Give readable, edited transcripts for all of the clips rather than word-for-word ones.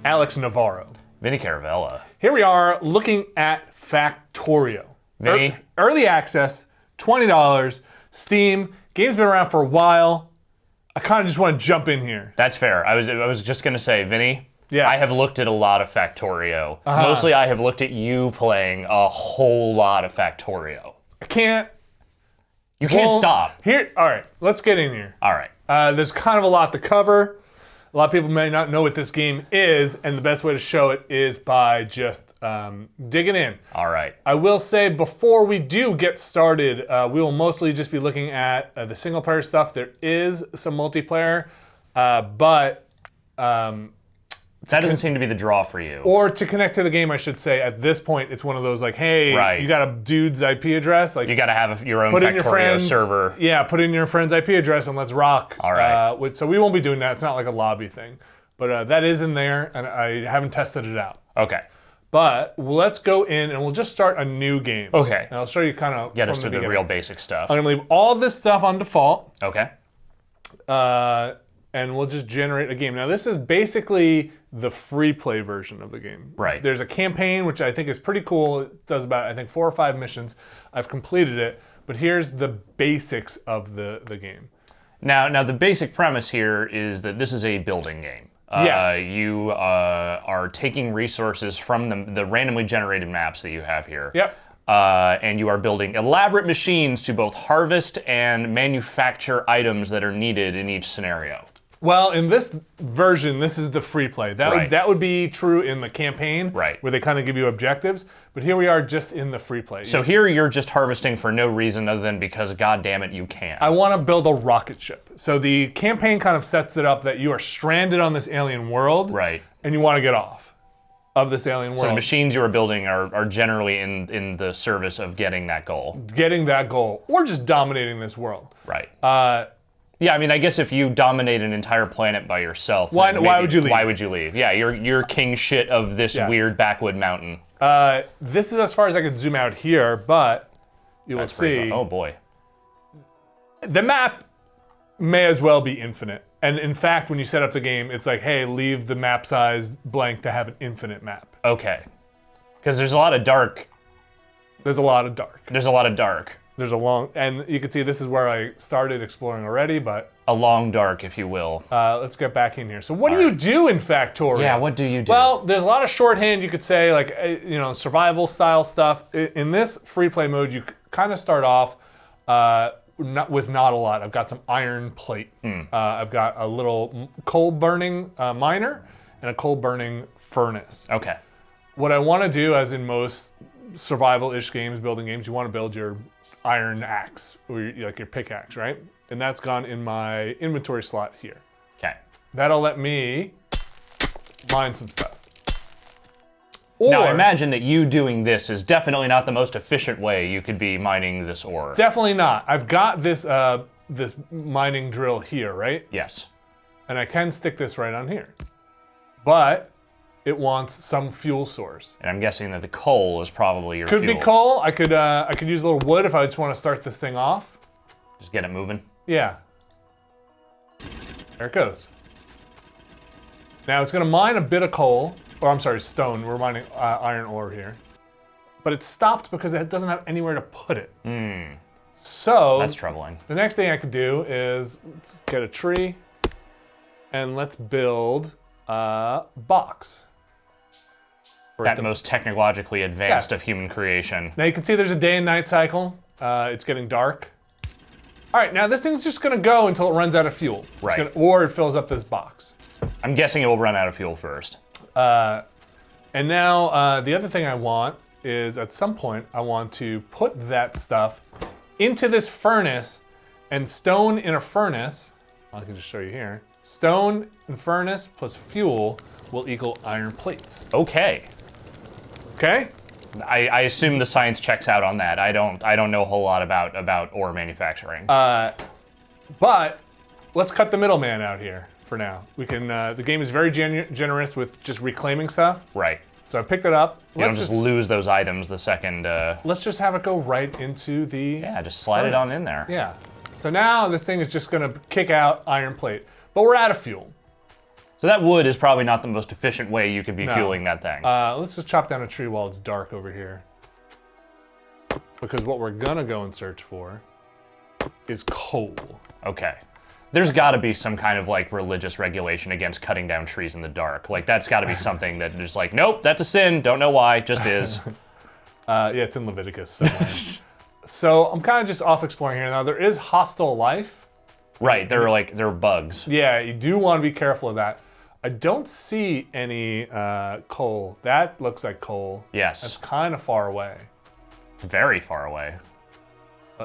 Alex Navarro. Vinny Caravella. Here we are looking at Factorio. Vinny? Early access, $20, Steam. Game's been around for a while. I kind of just want to jump in here. That's fair. I was just gonna say, Vinny. Yes. I have looked at a lot of Factorio. Mostly, I have looked at you playing a whole lot of Factorio. I can't. You can't stop. Here, all right. Let's get in here. All right. There's kind of a lot to cover. A lot of people may not know what this game is, and the best way to show it is by just digging in. All right. I will say before we do get started, we will mostly just be looking at the single player stuff. There is some multiplayer, but that doesn't seem to be the draw for you. or to connect to the game, I should say. At this point, it's one of those like, hey, Right. you got a dude's IP address, like You got to have your own put in your Factorio friends server. Yeah, put in your friend's IP address and let's rock. All right. So we won't be doing that. It's not like a lobby thing, but that is in there, and I haven't tested it out. Okay. But let's go in and we'll just start a new game. Okay. And I'll show you kind of Get us through the real basic stuff. I'm gonna leave all this stuff on default, Okay. and we'll just generate a game. Now this is basically the free play version of the game. Right. There's a campaign, which I think is pretty cool. It does about, I think, 4 or 5 missions. I've completed it, but here's the basics of the game. Now the basic premise here is that this is a building game. Yes. You are taking resources from the randomly generated maps that you have here. Yep. And you are building elaborate machines to both harvest and manufacture items that are needed in each scenario. Well, in this version, this is the free play. Right. That would be true in the campaign, Right. where they kind of give you objectives. But here we are just in the free play. So here you're just harvesting for no reason other than because, god damn it, you can. I want to build a rocket ship. So the campaign kind of sets it up that you are stranded on this alien world, Right. and you want to get off of this alien world. So the machines you are building are generally in the service of getting that goal. Getting that goal, or just dominating this world. Right. Yeah, I mean, I guess if you dominate an entire planet by yourself, Why then would you leave? Why would you leave? Yeah, you're king shit of this Yes. weird backwood mountain. This is as far as I can zoom out here, but you will That's pretty see fun. Oh boy. the map may as well be infinite. And in fact, when you set up the game, it's like, hey, leave the map size blank to have an infinite map. Okay. Because there's a lot of dark. There's a lot of dark. There's a lot of dark. There's a long, and you can see this is where I started exploring already, but A long dark, if you will. let's get back in here. So what do you do in Factorio? Yeah, what do you do? Well, there's a lot of shorthand you could say, like, survival style stuff. In this free play mode, you kind of start off with not a lot. I've got some iron plate. I've got a little coal burning miner and a coal burning furnace. Okay. What I want to do, as in most survival-ish games, building games, you want to build your iron axe, or your pickaxe, right? And that's gone in my inventory slot here. Okay. That'll let me mine some stuff. Now, Or, imagine that you doing this is definitely not the most efficient way you could be mining this ore. definitely not. I've got this this mining drill here, right? Yes. And I can stick this right on here. But it wants some fuel source. And I'm guessing that the coal is probably your Could fuel. be coal. I could use a little wood if I just want to start this thing off. Just get it moving. Yeah. There it goes. Now it's going to mine a bit of coal, or I'm sorry, stone. We're mining iron ore here. But it stopped because it doesn't have anywhere to put it. So That's troubling. the next thing I could do is let's get a tree and let's build a box. For it That to- most technologically advanced Yes. of human creation. Now you can see there's a day and night cycle. It's getting dark. All right, now this thing's just gonna go until it runs out of fuel. It's Right. or it fills up this box. I'm guessing it will run out of fuel first. And now the other thing I want is at some point I want to put that stuff into this furnace, and stone in a furnace, I can just show you here, stone and furnace plus fuel will equal iron plates. Okay. Okay? I assume the science checks out on that. I don't know a whole lot about ore manufacturing. But let's cut the middleman out here for now. We can. The game is very generous with just reclaiming stuff. right. So I picked it up. You don't just lose those items the second. Let's just have it go right into the. Yeah, just slide it on furnace. in there. Yeah. So now this thing is just gonna kick out iron plate, but we're out of fuel. So that wood is probably not the most efficient way you could be fueling that thing. Let's just chop down a tree while it's dark over here. Because what we're gonna go and search for is coal. Okay. There's got to be some kind of like religious regulation against cutting down trees in the dark. Like that's got to be something that just like, nope, that's a sin. Don't know why, just is. Yeah, it's in Leviticus somewhere. So I'm kind of just off exploring here. Now there is hostile life. Right, there are bugs. Yeah, you do want to be careful of that. I don't see any coal. That looks like coal. Yes. That's kind of far away. It's very far away.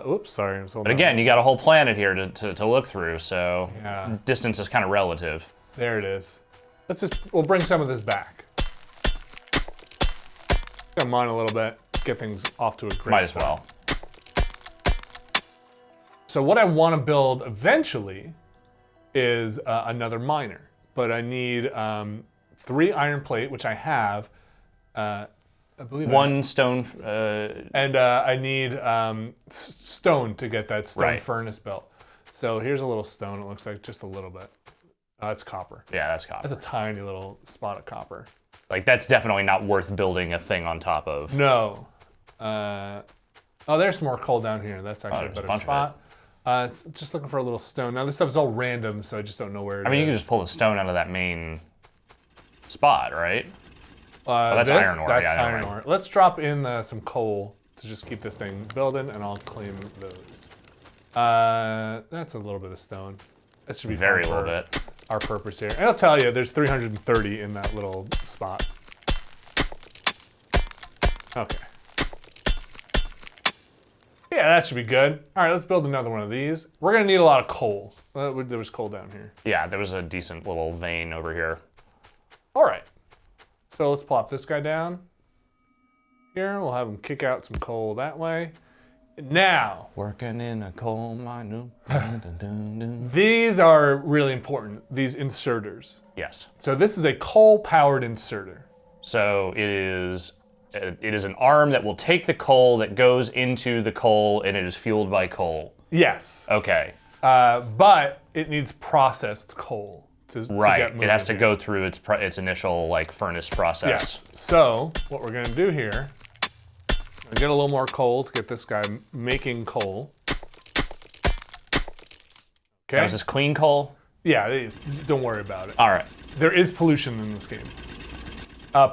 Oops, sorry. But again, you got a whole planet here to look through, so Yeah. distance is kind of relative. There it is. We'll bring some of this back. Gonna mine a little bit, get things off to a great Might as start. well. So what I want to build eventually is another miner, but I need 3 iron plate, which I have. I believe One stone. and I need stone to get that stone Right. furnace built. So here's a little stone. It looks like just a little bit. It's copper. Yeah, that's copper. That's a tiny little spot of copper. Like that's definitely not worth building a thing on top of. No. Oh, there's some more coal down here. That's actually a there's a better bunch of spot. It's just looking for a little stone. Now this stuff is all random, so I just don't know where it is. I mean, you can just pull the stone out of that main spot, right? That's iron ore. That's Yeah, I know, iron right. ore. Let's drop in some coal to just keep this thing building, and I'll claim those. That's a little bit of stone. That should be Very fine little for bit. our purpose here. And I'll tell you, there's 330 in that little spot. Okay. Yeah, that should be good. All right, let's build another one of these. We're gonna need a lot of coal. There was coal down here. Yeah, there was a decent little vein over here. All right. So let's plop this guy down here. We'll have him kick out some coal that way. Now, Working in a coal mine. Dun, dun, dun, dun. these are really important, these inserters. Yes. So this is a coal-powered inserter. So it is an arm that will take the coal that goes into the coal, and it is fueled by coal. Yes, Okay. but it needs processed coal to Right. get moving. It has to here. go through its initial like furnace process. Yes. So what we're gonna do here, I'm gonna get a little more coal to get this guy making coal. Okay. Now, is this clean coal? Yeah, don't worry about it. All right. There is pollution in this game.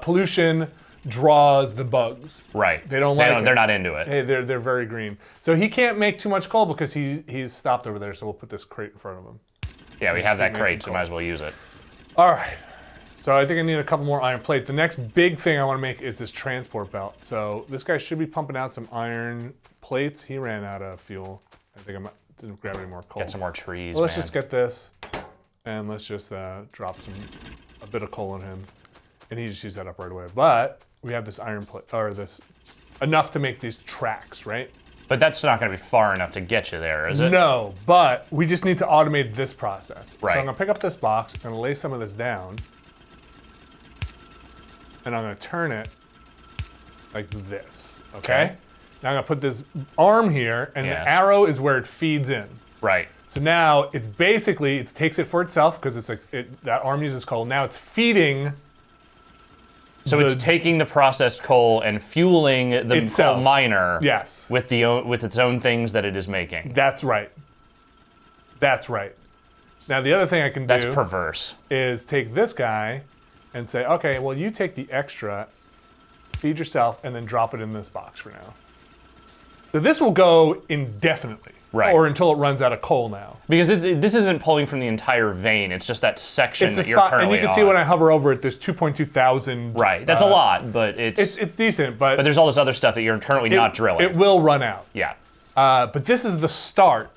Pollution draws the bugs. Right. They don't like it. They're not into it. Hey, they're very green. So he can't make too much coal because he's stopped over there. So we'll put this crate in front of him. Yeah, we have that keep crate, making so coal. might as well use it. All right. So I think I need a couple more iron plate. The next big thing I want to make is this transport belt. So this guy should be pumping out some iron plates. He ran out of fuel. I think I didn't grab any more coal. Get some more trees. Well, let's man. just get this, and let's just drop a bit of coal on him, and he just used that up right away. But we have this iron plate, or this enough to make these tracks, right? But that's not going to be far enough to get you there, is it? No, but we just need to automate this process. Right. So I'm gonna pick up this box, I'm gonna lay some of this down, and I'm gonna turn it like this, okay? Now I'm gonna put this arm here, and Yes. the arrow is where it feeds in. Right. So now it's basically, it takes it for itself because that arm uses coal. Now it's feeding. So it's taking the processed coal and fueling the Itself. coal miner Yes, with its own things that it is making. that's right. That's right. Now the other thing I can That's do perverse. is take this guy and say, okay, well you take the extra, feed yourself, and then drop it in this box for now. So this will go indefinitely. Right. Or until it runs out of coal now. Because this isn't pulling from the entire vein. It's just that section It's a that you're spot, currently and you can see on. when I hover over it, there's 2.2 thousand. Right. That's a lot, but it's It's decent, but there's all this other stuff that you're currently not drilling. It will run out. Yeah. But this is the start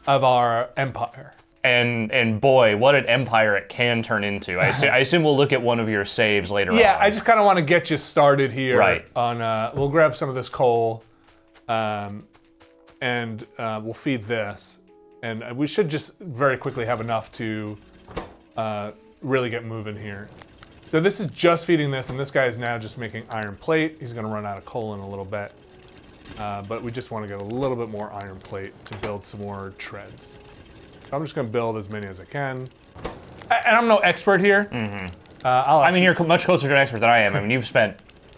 of our empire. And boy, what an empire it can turn into. I assume we'll look at one of your saves later Yeah, on. I just kind of want to get you started here. Right. On we'll grab some of this coal, and we'll feed this, and we should just very quickly have enough to really get moving here. So this is just feeding this, and this guy is now just making iron plate. He's going to run out of coal in a little bit, but we just want to get a little bit more iron plate to build some more treads. So I'm just going to build as many as I can. and I'm no expert here. I mean, you're much closer to an expert than I am. I mean, you've spent,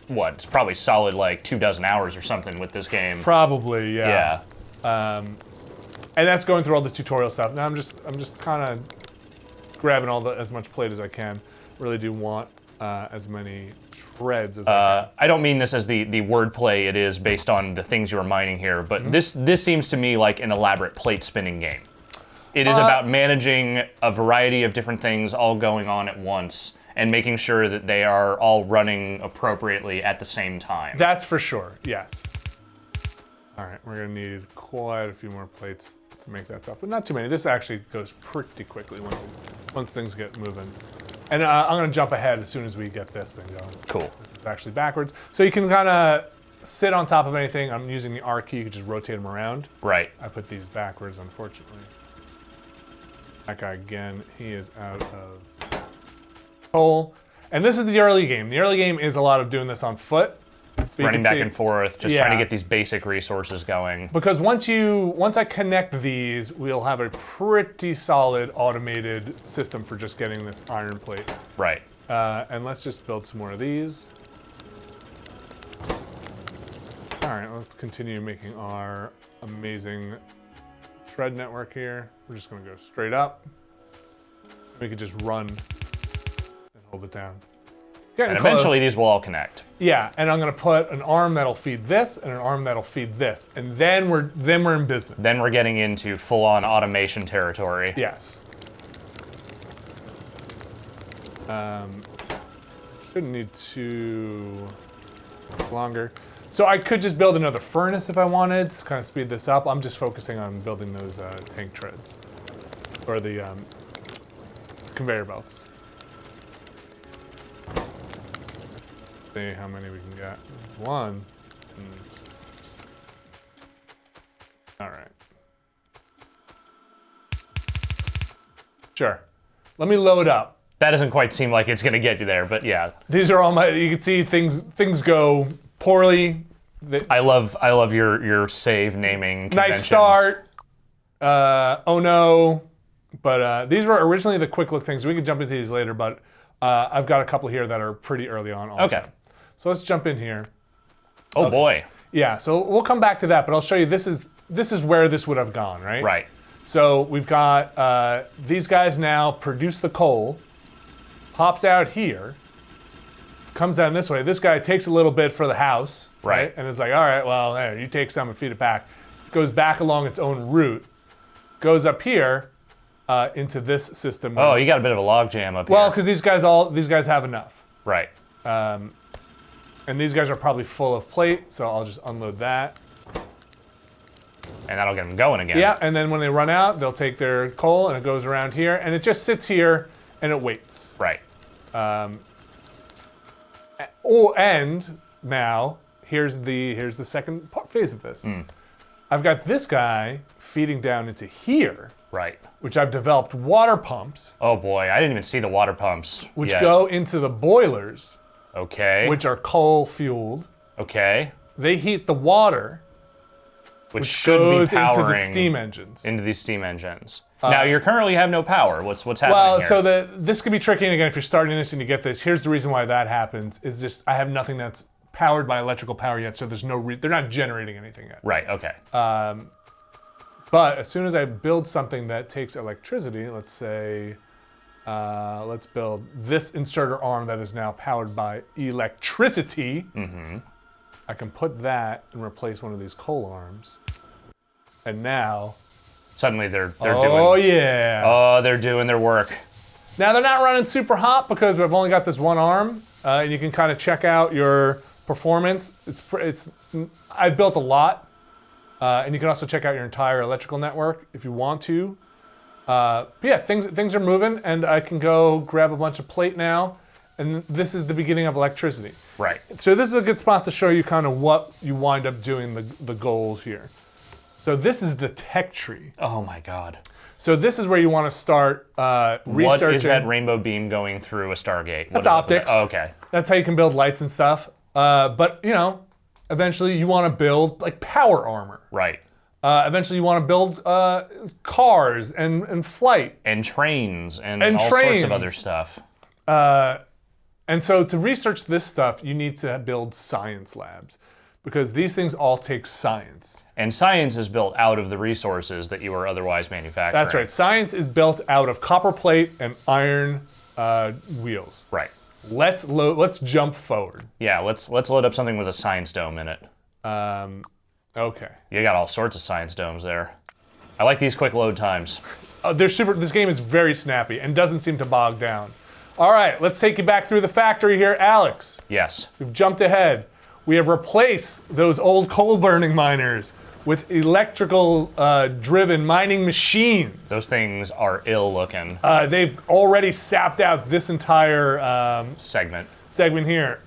what, it's probably solid like 24 hours or something with this game. Probably, yeah. Yeah. And that's going through all the tutorial stuff. Now I'm just kind of grabbing as much plate as I can. Really do want as many treads as I can. I don't mean this as the wordplay it is based on the things you are mining here, but this seems to me like an elaborate plate spinning game. It is about managing a variety of different things all going on at once and making sure that they are all running appropriately at the same time. That's for sure, yes. All right, we're gonna need quite a few more plates to make that stuff, but not too many. This actually goes pretty quickly once things get moving. And I'm gonna jump ahead as soon as we get this thing going. Cool. This is actually backwards. So you can kind of sit on top of anything. I'm using the R key, you can just rotate them around. Right. I put these backwards, unfortunately. That guy again, he is out of coal. And this is the early game. The early game is a lot of doing this on foot. Running back and forth, just trying to get these basic resources going. Because once I connect these, we'll have a pretty solid automated system for just getting this iron plate. Right. And let's just build some more of these. All right, let's continue making our amazing shred network here. We're just gonna go straight up. We could just run and hold it down. And eventually these will all connect. Yeah, and I'm gonna put an arm that'll feed this and an arm that'll feed this, and then we're in business. Then we're getting into full-on automation territory. Yes. Shouldn't need too much longer. So I could just build another furnace if I wanted to kind of speed this up. I'm just focusing on building those tank treads or the conveyor belts. See how many we can get. One. All right. Sure. Let me load up. That doesn't quite seem like it's gonna get you there, but yeah. These are all my. You can see things go poorly. I love your save naming conventions. Nice start. Oh no. But these were originally the quick look things. We could jump into these later, but I've got a couple here that are pretty early on also. Okay. So let's jump in here. Oh boy. Yeah, so we'll come back to that, but I'll show you this is where this would have gone, right? Right. So we've got these guys now produce the coal, pops out here, comes down this way. This guy takes a little bit for the house, right? And it's like, all right, well, hey, you take some and feed it back. Goes back along its own route, goes up here into this system. Oh, you got a bit of a log jam up here. Well, because these guys have enough. Right. And these guys are probably full of plate, so I'll just unload that. And that'll get them going again. Yeah, and then when they run out, they'll take their coal and it goes around here, and it just sits here and it waits. Right. And now here's the second phase of this. I've got this guy feeding down into here. Right. Which I've developed water pumps. Oh boy, I didn't even see the water pumps. Which go into the boilers. Okay. Which are coal fueled. Okay. They heat the water. Which should be powering into the steam engines. Into these steam engines. Now you currently have no power. What's happening well, here? So this could be tricky. And again, if you're starting this and you get this, here's the reason why that happens. Is just I have nothing that's powered by electrical power yet. So there's they're not generating anything yet. Right. Okay. But as soon as I build something that takes electricity, let's say, let's build this inserter arm that is now powered by electricity. I can put that and replace one of these coal arms. And now, suddenly they're doing. Oh yeah. Oh, they're doing their work. Now they're not running super hot because we've only got this one arm, and you can kind of check out your performance. I've built a lot. And you can also check out your entire electrical network if you want to. But yeah, things are moving, and I can go grab a bunch of plate now, and this is the beginning of electricity. Right. So this is a good spot to show you kind of what you wind up doing, the goals here. So this is the tech tree. Oh my God. So this is where you want to start researching. What is that rainbow beam going through a Stargate? That's optics. Oh, okay. That's how you can build lights and stuff. But eventually you want to build like power armor. Right. Eventually, you want to build cars and flight. And trains and And all sorts trains. of other stuff. And so to research this stuff, you need to build science labs because these things all take science. And science is built out of the resources that you are otherwise manufacturing. That's right. Science is built out of copper plate and iron wheels. Right. Let's jump forward. Yeah, let's load up something with a science dome in it. Okay. You got all sorts of science domes there. I like these quick load times. They're super. This game is very snappy and doesn't seem to bog down. All right, let's take you back through the factory here, Alex. Yes. We've jumped ahead. We have replaced those old coal-burning miners with electrical driven mining machines. Those things are ill looking. They've already sapped out this entire Segment. segment here.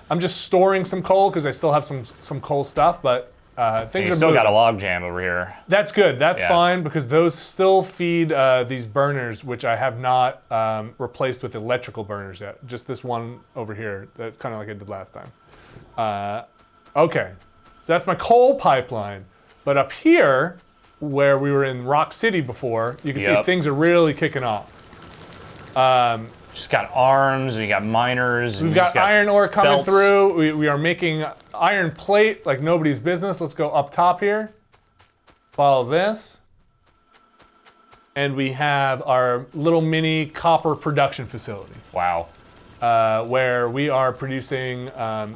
I'm just storing some coal because I still have some coal stuff, but things You are still moving. got a log jam over here. That's good. That's Yeah. fine because those still feed these burners, which I have not replaced with electrical burners yet. Just this one over here, that kind of like I did last time. Okay, so that's my coal pipeline. But up here, where we were in Rock City before, you can see Yep. things are really kicking off. Just got arms and you got miners. And We've you just got iron ore coming belts. through. We are making iron plate like nobody's business. Let's go up top here. Follow this. And we have our little mini copper production facility Wow. where we are producing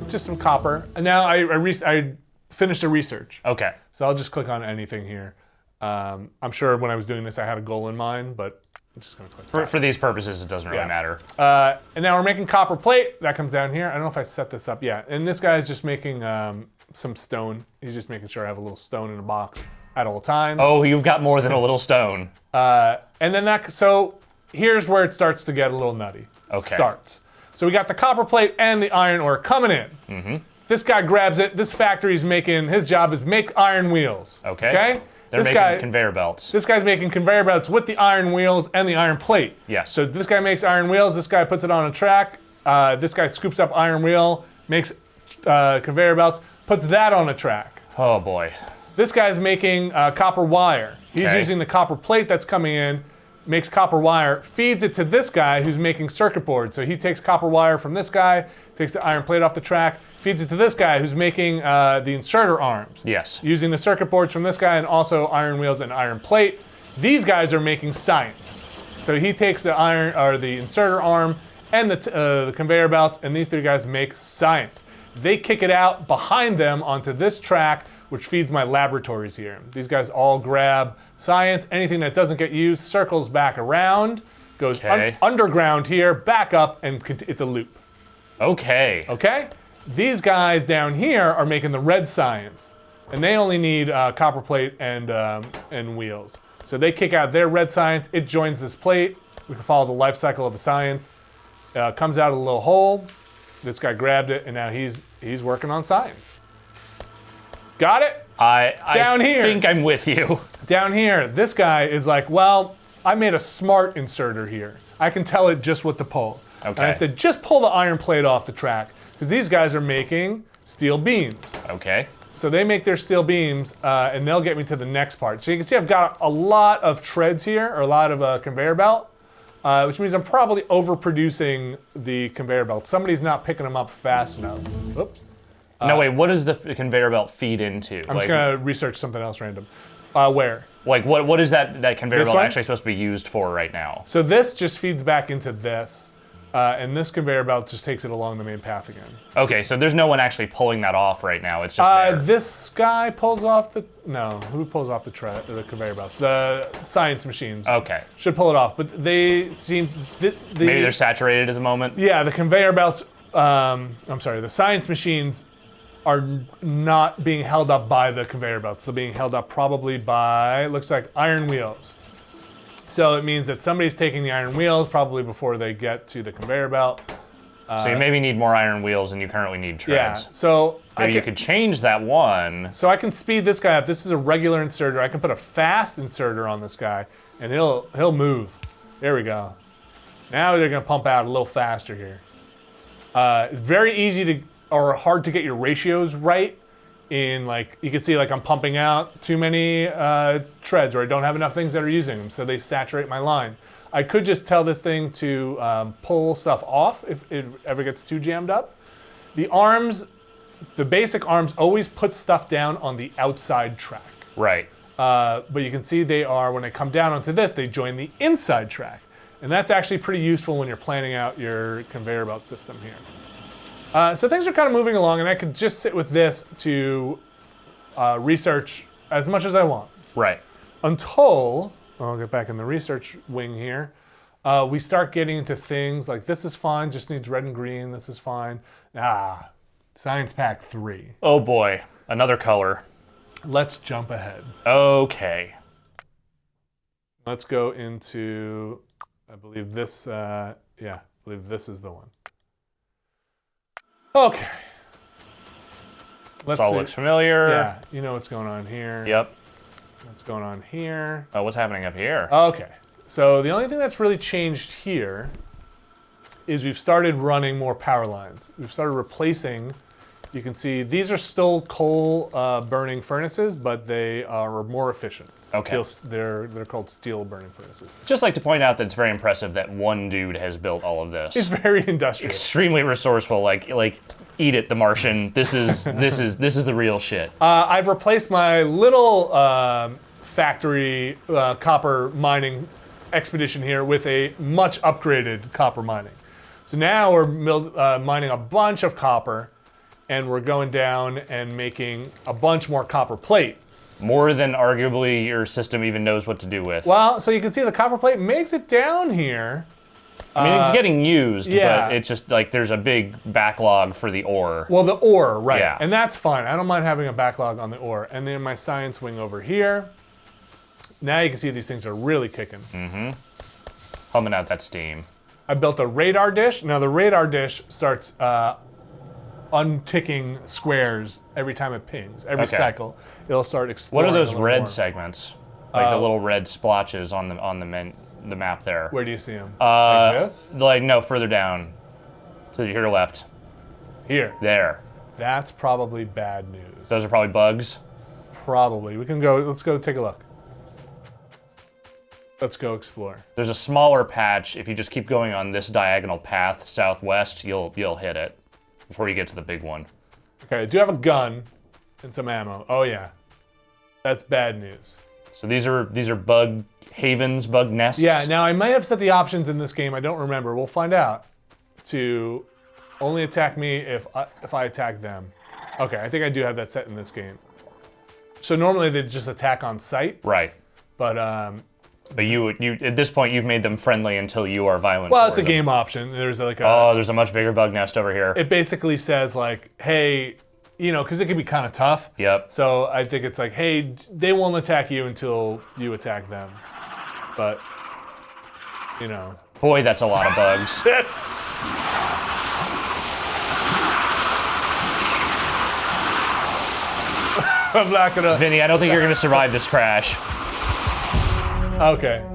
just some copper. And now I finished a research. Okay. So I'll just click on anything here. I'm sure when I was doing this, I had a goal in mind, but I'm just going to click. For these purposes, it doesn't really matter. And now we're making copper plate. That comes down here. I don't know if I set this up yet. And this guy's just making some stone. He's just making sure I have a little stone in a box at all times. Oh, you've got more than a little stone. And then so here's where it starts to get a little nutty. Okay. Starts. So we got the copper plate and the iron ore coming in. Mm-hmm. This guy grabs it. This factory's his job is make iron wheels. Okay. They're making conveyor belts. This guy's making conveyor belts with the iron wheels and the iron plate. Yes. So this guy makes iron wheels. This guy puts it on a track. This guy scoops up iron wheel, makes conveyor belts, puts that on a track. Oh boy. This guy's making copper wire. He's Okay. using the copper plate that's coming in, makes copper wire, feeds it to this guy who's making circuit boards. So he takes copper wire from this guy, takes the iron plate off the track, feeds it to this guy who's making the inserter arms. Yes. Using the circuit boards from this guy and also iron wheels and iron plate. These guys are making science. So he takes the iron or the inserter arm and the conveyor belts, and these three guys make science. They kick it out behind them onto this track, which feeds my laboratories here. These guys all grab science. Anything that doesn't get used circles back around, goes Okay. underground here, back up, and it's a loop. Okay. Okay? These guys down here are making the red science, and they only need copper plate and wheels. So they kick out their red science. It joins this plate. We can follow the life cycle of a science. Comes out of a little hole. This guy grabbed it, and now he's working on science. Got it? Down here. I think I'm with you. Down here, this guy is like, well, I made a smart inserter here. I can tell it just what to pull. Okay. And I said, just pull the iron plate off the track, because these guys are making steel beams. Okay. So they make their steel beams, and they'll get me to the next part. So you can see I've got a lot of treads here, or a lot of conveyor belt, which means I'm probably overproducing the conveyor belt. Somebody's not picking them up fast enough. Oops. No, wait, what does the conveyor belt feed into? I'm just going to research something else random. Where? Like, what is that conveyor This belt one? actually supposed to be used for right now? So this just feeds back into this, and this conveyor belt just takes it along the main path again. Okay, so there's no one actually pulling that off right now. It's just there. This guy pulls off who pulls off the conveyor belts? The science machines. Okay. Should pull it off, but they seem... Maybe they're saturated at the moment? Yeah, the conveyor belts, the science machines are not being held up by the conveyor belts. They're being held up probably by, looks like, iron wheels. So it means that somebody's taking the iron wheels probably before they get to the conveyor belt. So you maybe need more iron wheels than you currently need Yeah, treads. so Maybe you could change that one. So I can speed this guy up. This is a regular inserter. I can put a fast inserter on this guy, and he'll move. There we go. Now they're gonna pump out a little faster here. Very easy to, or hard to get your ratios right in like, you can see like I'm pumping out too many treads, or I don't have enough things that are using them, so they saturate my line. I could just tell this thing to pull stuff off if it ever gets too jammed up. The arms, the basic arms always put stuff down on the outside track. Right. But you can see they are, when they come down onto this, they join the inside track. And that's actually pretty useful when you're planning out your conveyor belt system here. So things are kind of moving along, and I could just sit with this to research as much as I want. Right. Until, I'll get back in the research wing here, we start getting into things like this is fine, just needs red and green, this is fine. Science Pack 3. Oh boy, another color. Let's jump ahead. Okay. Let's go into, I believe this, I believe this is the one. Okay. This all looks familiar. Yeah, you know what's going on here. Yep. What's going on here. Oh, what's happening up here? Okay. So the only thing that's really changed here is we've started running more power lines. We've started replacing, you can see these are still coal burning furnaces, but they are more efficient. Okay. They're called steel burning furnaces. Just like to point out that it's very impressive that one dude has built all of this. It's very industrial. Extremely resourceful. Like eat it, the Martian. This is the real shit. I've replaced my little factory copper mining expedition here with a much upgraded copper mining. So now we're mining a bunch of copper, and we're going down and making a bunch more copper plate. More than arguably your system even knows what to do with. Well, so you can see the copper plate makes it down here. I mean, it's getting used, yeah. but it's just like there's a big backlog for the ore. Well, the ore, right. Yeah. And that's fine. I don't mind having a backlog on the ore. And then my science wing over here. Now you can see these things are really kicking. Mm-hmm. Pumping out that steam. I built a radar dish. Now the radar dish starts unticking squares every time it pings. Every cycle, it'll start exploring. What are those red more. segments? Like the little red splotches on the map there. Where do you see them? Like this? Like no, further down. To your left. Here. There. That's probably bad news. Those are probably bugs. Probably. We can go. Let's go take a look. Let's go explore. There's a smaller patch. If you just keep going on this diagonal path southwest, you'll hit it before you get to the big one. Okay, I do have a gun and some ammo. Oh yeah, that's bad news. So these are bug havens, bug nests. Yeah. Now I might have set the options in this game. I don't remember. We'll find out. To only attack me if I attack them. Okay, I think I do have that set in this game. So normally they just attack on sight. Right. But you at this point you've made them friendly until you are violent. Well, it's a them. game option. There's like a. Oh, there's a much bigger bug nest over here. It basically says like, hey, you know, because it can be kind of tough. Yep. So I think it's like, hey, they won't attack you until you attack them. But, you know. Boy, that's a lot of bugs. That's. I'm not gonna. Vinny, I don't think you're gonna survive this crash. Okay.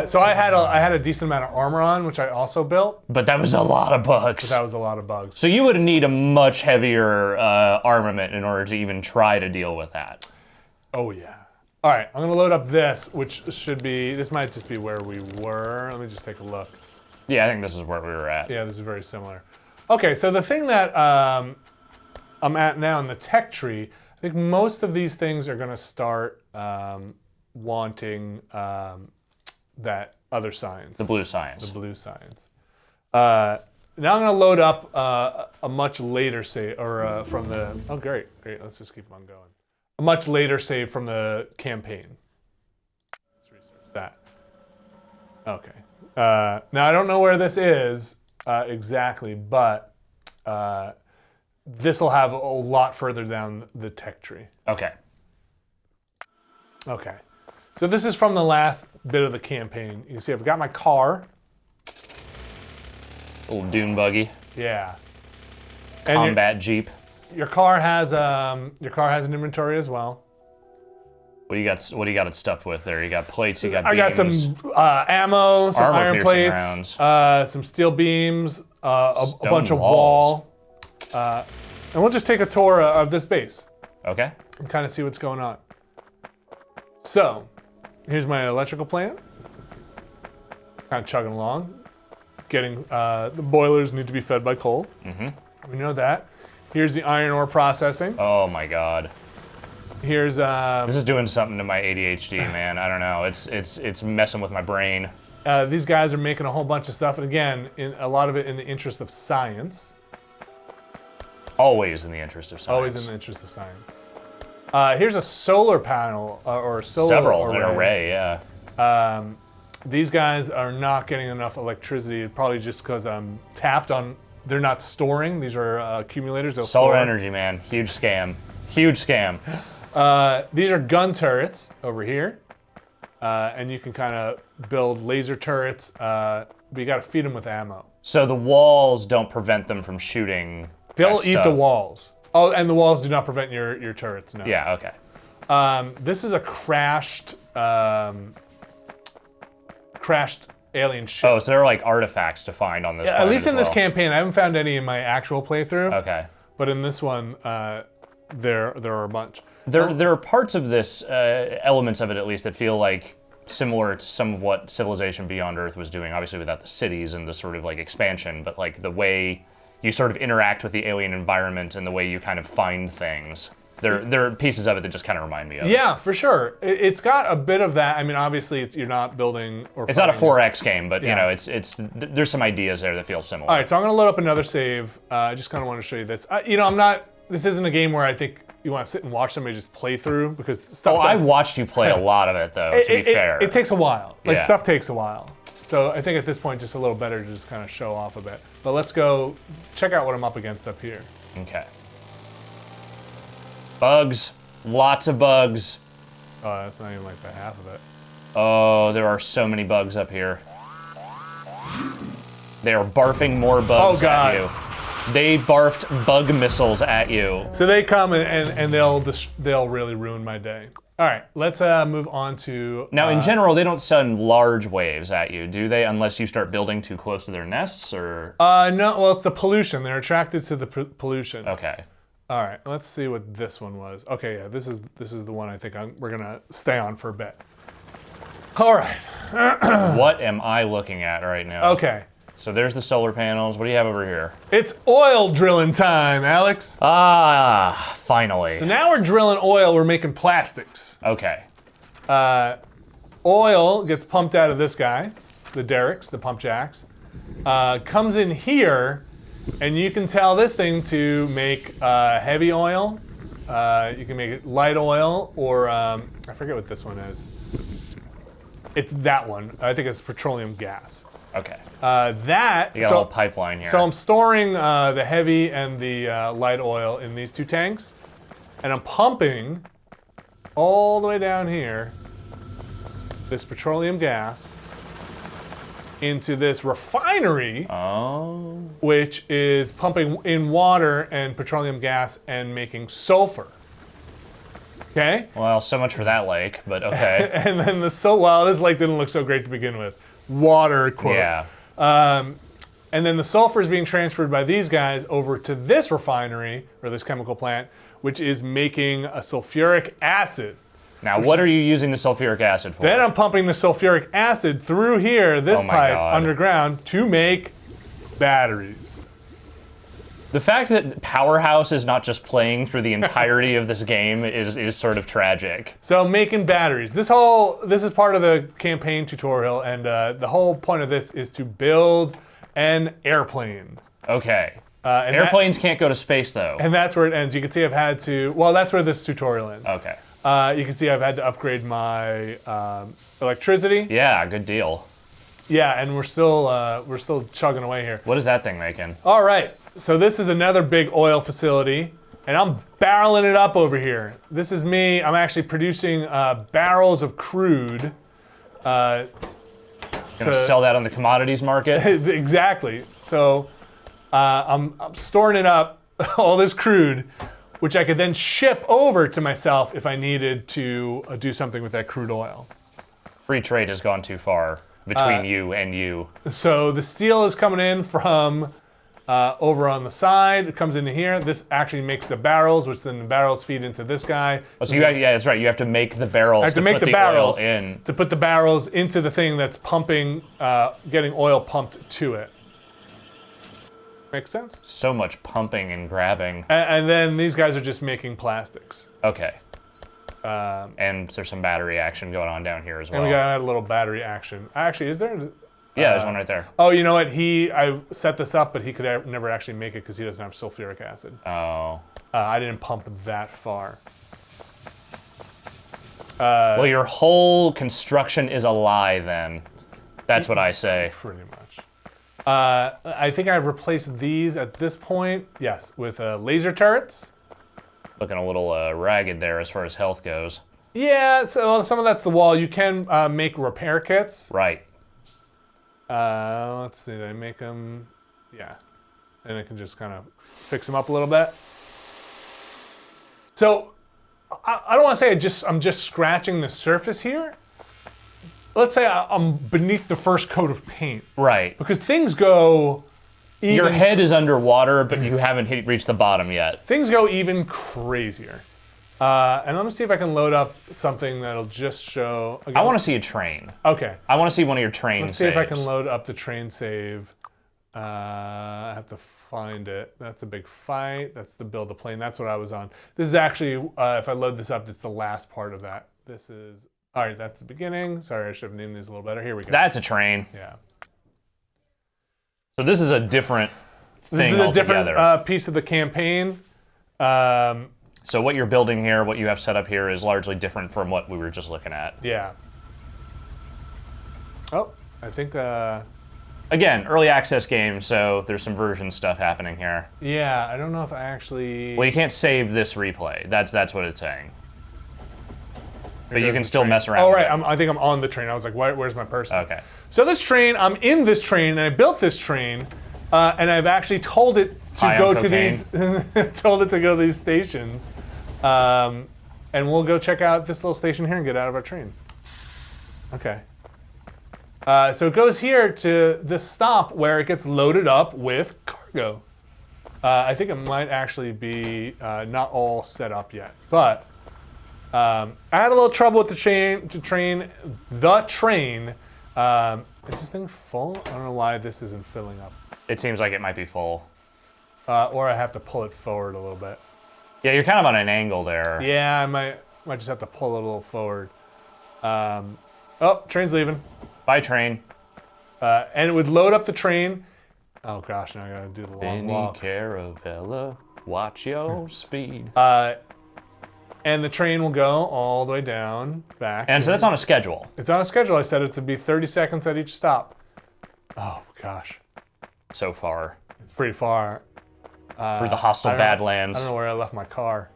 So I had a decent amount of armor on, which I also built. But that was a lot of bugs. That was a lot of bugs. So you would need a much heavier armament in order to even try to deal with that. Oh yeah. All right, I'm gonna load up this, which should be. This might just be where we were. Let me just take a look. Yeah, I think this is where we were at. Yeah, this is very similar. Okay, so the thing that I'm at now in the tech tree, I think most of these things are gonna start wanting that other science. The blue science. The blue science. Now I'm gonna load up a much later save, or from the. Oh, great. Let's just keep on going. A much later save from the campaign. Let's research that. Okay. Now I don't know where this is exactly, but this will have a lot further down the tech tree. Okay. Okay. So this is from the last bit of the campaign. You can see I've got my car. Little dune buggy. Yeah. And Combat jeep. your car has an inventory as well. What do you got it stuffed with there? You got plates, you got beams. I got some ammo, some iron plates, some steel beams, a bunch of wall. And we'll just take a tour of this base. Okay. and kind of see what's going on. So, here's my electrical plant. Kind of chugging along. Getting, the boilers need to be fed by coal. Mm-hmm. We know that. Here's the iron ore processing. Oh my God. Here's, This is doing something to my ADHD, man. I don't know. It's messing with my brain. these guys are making a whole bunch of stuff, and again, a lot of it in the interest of science. Always in the interest of science. Always in the interest of science. Here's a solar panel, or a solar Several, array. an array, yeah. These guys are not getting enough electricity, probably just because I'm tapped on. They're not storing. These are accumulators. They'll Solar store. energy, man. Huge scam. Huge scam. These are gun turrets over here, and you can kind of build laser turrets. But you got to feed them with ammo. So the walls don't prevent them from shooting. They'll that eat stuff. the walls. Oh, and the walls do not prevent your turrets. No. Yeah. Okay. This is a crashed alien ship. Oh, so there are like artifacts to find on this. At planet least as in this well. campaign, I haven't found any in my actual playthrough. Okay. But in this one, there are a bunch. There are parts of this, elements of it at least, that feel like similar to some of what Civilization Beyond Earth was doing, obviously without the cities and the sort of like expansion, but like the way you sort of interact with the alien environment and the way you kind of find things. There are pieces of it that just kind of remind me of it. Yeah, for sure. It's got a bit of that. I mean, obviously, you're not building or. It's not a fighting 4X game, but Yeah. you know, there's some ideas there that feel similar. All right, so I'm gonna load up another save. I just kind of want to show you this. I'm not. This isn't a game where I think you want to sit and watch somebody just play through because stuff. Oh, I've watched you play a lot of it though. To be fair, it takes a while. Like Yeah. stuff takes a while. So I think at this point, just a little better to just kind of show off a bit. But let's go check out what I'm up against up here. Okay. Bugs. Lots of bugs. Oh, that's not even like the half of it. Oh, there are so many bugs up here. They are barfing more bugs God. at you. They barfed bug missiles at you. So they come and they'll really ruin my day. All right, let's move on to. Now, in general, they don't send large waves at you, do they? Unless you start building too close to their nests, or? No, well, it's the pollution. They're attracted to the pollution. Okay. All right, let's see what this one was. Okay, yeah, this is the one I think we're gonna stay on for a bit. All right. What am I looking at right now? Okay. So there's the solar panels. What do you have over here? It's oil drilling time, Alex. Ah, finally. So now we're drilling oil. We're making plastics. Okay. Oil gets pumped out of this guy, the derricks, the pump jacks. Comes in here, and you can tell this thing to make heavy oil. You can make it light oil, or I forget what this one is. It's that one. I think it's petroleum gas. Okay. That. You got a little pipeline here. So I'm storing the heavy and the light oil in these two tanks, and I'm pumping all the way down here this petroleum gas into this refinery, Oh. which is pumping in water and petroleum gas and making sulfur. Okay? Well, so much for that lake, but okay. And then this lake didn't look so great to begin with. Water, quote. Yeah. And then the sulfur is being transferred by these guys over to this refinery, or this chemical plant, which is making a sulfuric acid. Now, what are you using the sulfuric acid for? Then I'm pumping the sulfuric acid through here, this Oh my pipe, God. underground, to make batteries. The fact that Powerhouse is not just playing through the entirety of this game is sort of tragic. So making batteries. This is part of the campaign tutorial, and the whole point of this is to build an airplane. Okay. And Airplanes can't go to space, though. And that's where it ends. You can see I've had to. Well, that's where this tutorial ends. Okay. You can see I've had to upgrade my electricity. Yeah, good deal. Yeah, and we're still chugging away here. What is that thing making? All right, so this is another big oil facility, and I'm barreling it up over here. This is me. I'm actually producing barrels of crude. Gonna sell that on the commodities market? Exactly. So I'm storing it up, all this crude, which I could then ship over to myself if I needed to do something with that crude oil. Free trade has gone too far between you and you. So the steel is coming in from Over on the side, it comes into here. This actually makes the barrels, which then the barrels feed into this guy. Oh, so yeah, that's right. You have to make the barrels I have to make put the the barrels oil in. to put the barrels into the thing that's pumping, getting oil pumped to it. Make sense? So much pumping and grabbing. And then these guys are just making plastics. Okay. And there's some battery action going on down here as well. And we got a little battery action. Actually, is there? Yeah, there's one right there. Oh, you know what? I set this up, but he could never actually make it because he doesn't have sulfuric acid. Oh. I didn't pump that far. Well, your whole construction is a lie then. That's what I say. Pretty much. I think I've replaced these at this point, yes, with laser turrets. Looking a little ragged there as far as health goes. Yeah, so some of that's the wall. You can make repair kits. Right. Let's see, did I make them? Yeah. And I can just kind of fix them up a little bit. So, I don't want to say I'm just scratching the surface here. Let's say I'm beneath the first coat of paint. Right. Because things go even... Your head is underwater, but you haven't reached the bottom yet. Things go even crazier. And let me see if I can load up something that'll just show... Again. I want to see a train. Okay. I want to see one of your train Let's see if I can load up the train save. I have to find it. That's a big fight. That's the build the plane. That's what I was on. This is actually, if I load this up, it's the last part of that. This is... All right, that's the beginning. Sorry, I should have named these a little better. Here we go. That's a train. Yeah. So this is a different thing This is a altogether. different piece of the campaign. So what you're building here, what you have set up here, is largely different from what we were just looking at. Yeah. Oh, I think... Again, early access game, so there's some version stuff happening here. Yeah, I don't know if I actually... Well, you can't save this replay. That's what it's saying. But you goes can the still train. mess around Oh, with right. it. I think I'm on the train. I was like, where's my person? Okay. So this train, I'm in this train, and I built this train, and I've actually told it to High go on to these... told it to go to these stations. And we'll go check out this little station here and get out of our train. Okay. So it goes here to this stop where it gets loaded up with cargo. I think it might actually be not all set up yet, but I had a little trouble with the train. Is this thing full? I don't know why this isn't filling up. It seems like it might be full. Or I have to pull it forward a little bit. Yeah, you're kind of on an angle there. Yeah, I might just have to pull it a little forward. Oh, train's leaving. Bye, train. And it would load up the train. Oh gosh, now I gotta do the long Benny walk. Caravella, watch your speed. And the train will go all the way down, back. And so that's on a schedule. It's on a schedule. I set it to be 30 seconds at each stop. Oh gosh, So far. it's pretty far. Through the hostile I don't know- Badlands. I don't know where I left my car.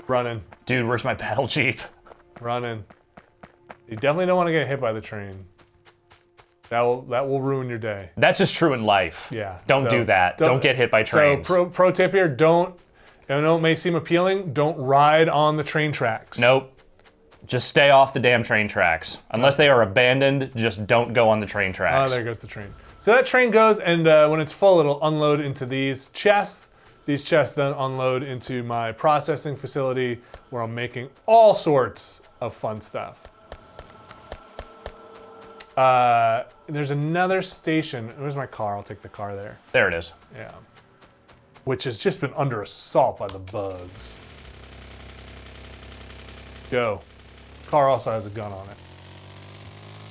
Running, Dude, where's my battle jeep? running. You definitely don't want to get hit by the train. That will ruin your day. That's just true in life. Yeah. Don't so do that. Don't get hit by trains. So pro tip here, don't, I know it may seem appealing, don't ride on the train tracks. Nope. Just stay off the damn train tracks. Unless they are abandoned, just don't go on the train Oh, tracks. there goes the train. So that train goes, and when it's full, it'll unload into these chests. These chests then unload into my processing facility where I'm making all sorts of fun stuff. There's another station. Where's my car? I'll take the car there. There it is. Yeah. Which has just been under assault by the bugs. Go. Car also has a gun on it.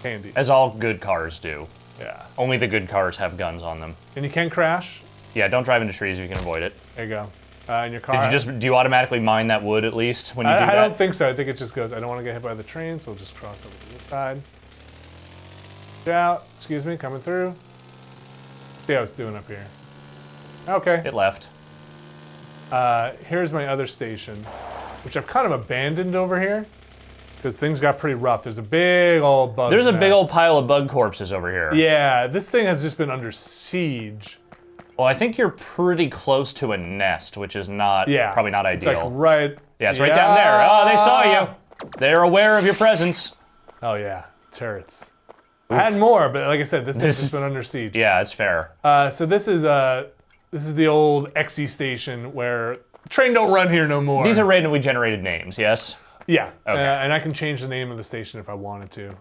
Handy. As all good cars do. Yeah. Only the good cars have guns on them. And you can crash. Yeah, don't drive into trees if you can avoid it. There you go. And your car. Do you automatically mine that wood at least when you do that? I don't think so. I think it just goes, I don't want to get hit by the train, so I'll just cross over to this side. Get out. Excuse me, coming through. See how it's doing up here. Okay. It left. Here's my other station, which I've kind of abandoned over here because things got pretty rough. There's a big old bug. There's a big nest. old pile of bug corpses over here. Yeah, this thing has just been under siege. Well, I think you're pretty close to a nest, which is not probably not It's ideal. like right. Yeah, it's right down there. Oh, they saw you. They're aware of your presence. Oh yeah, turrets. I had more, but like I said, this has been under siege. Yeah, it's fair. So this is the old XE station where train don't run here no more. These are randomly generated names, yes? Yeah, Okay. and I can change the name of the station if I wanted to.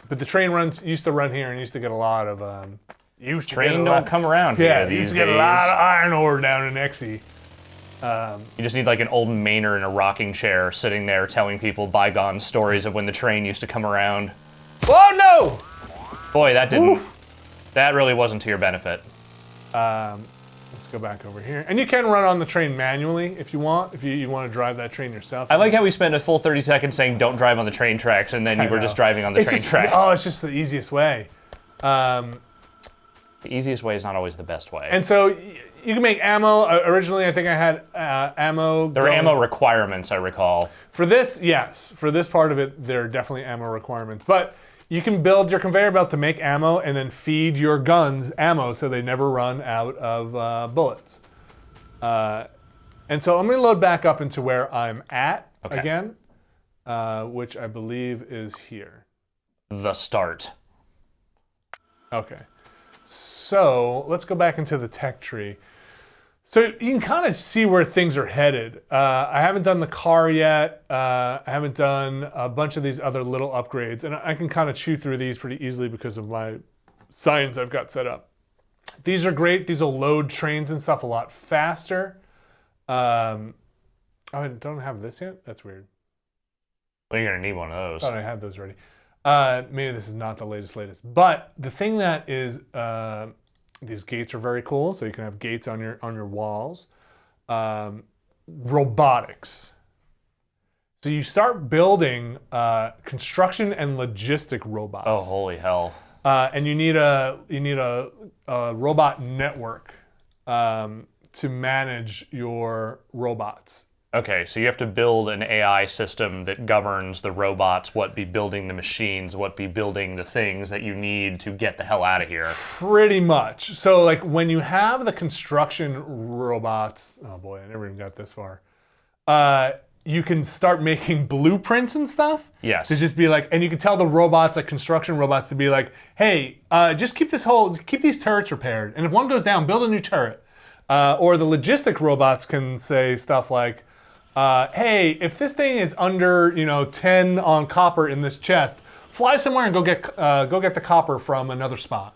But the train used to run here and used to get a lot of Train don't come around here these used to days. get a lot of iron ore down in XE. You just need like an old Mainer in a rocking chair sitting there telling people bygone stories of when the train used to come around. Oh no! Boy, that didn't. Oof. That really wasn't to your benefit. Let's go back over here. And you can run on the train manually if you want, if you want to drive that train yourself. I like how we spent a full 30 seconds saying don't drive on the train tracks, and then you were just driving on the train tracks. Oh, it's just the easiest way. The easiest way is not always the best way. And so you can make ammo. Originally, I think I had ammo. There were ammo requirements, I recall. For this, yes. For this part of it, there are definitely ammo requirements. But you can build your conveyor belt to make ammo and then feed your guns ammo so they never run out of bullets. And so I'm going to load back up into where I'm at again, which I believe is here. The start. Okay. So let's go back into the tech tree. So you can kind of see where things are headed. I haven't done the car yet. I haven't done a bunch of these other little upgrades. And I can kind of chew through these pretty easily because of my science I've got set up. These are great. These will load trains and stuff a lot faster. Oh, I don't have this yet? That's weird. Well, you're going to need one of those. I thought I had those ready. Maybe this is not the latest. But the thing that is... these gates are very cool, so you can have gates on your walls. Robotics. So you start building construction and logistic robots. Oh, holy hell! And you need a robot network to manage your robots. Okay, so you have to build an AI system that governs the robots, what be building the machines, what be building the things that you need to get the hell out of here. Pretty much. So like when you have the construction robots, oh boy, I never even got this far. You can start making blueprints and stuff. Yes. To just be like, and you can tell the robots, like construction robots, to be like, hey, just keep these turrets repaired. And if one goes down, build a new turret. Or the logistic robots can say stuff like, hey, if this thing is under 10 on copper in this chest, fly somewhere and go get the copper from another spot.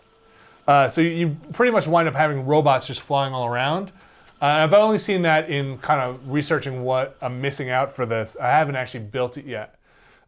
So you pretty much wind up having robots just flying all around. I've only seen that in kind of researching what I'm missing out for this. I haven't actually built it yet.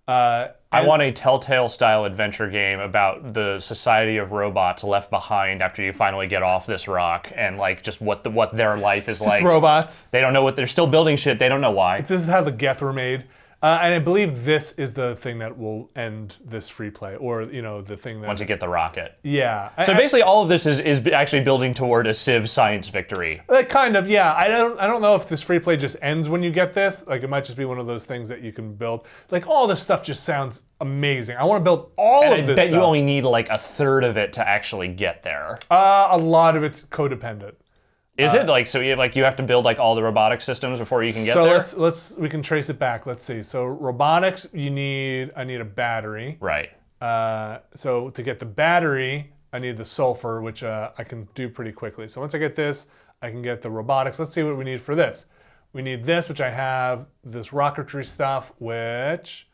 I want a Telltale-style adventure game about the society of robots left behind after you finally get off this rock, and like just what their life is like. Just robots. They don't know what they're still building shit. They don't know why. This is how the Geth were made, and I believe this is the thing that will end this free play, or the thing that Once you get the rocket. Yeah. So basically, all of this is actually building toward a Civ science victory. Kind of, yeah. I don't know if this free play just ends when you get this. Like, it might just be one of those things that you can build. Like, all this stuff just sounds amazing. I want to build all of this stuff. I bet you only need like a third of it to actually get there. A lot of it's codependent. Is it like so? You have to build like all the robotic systems before you can get there. So we can trace it back. Let's see. So robotics, I need a battery. Right. So to get the battery, I need the sulfur, which I can do pretty quickly. So once I get this, I can get the robotics. Let's see what we need for this. We need this, which I have, this rocketry stuff, which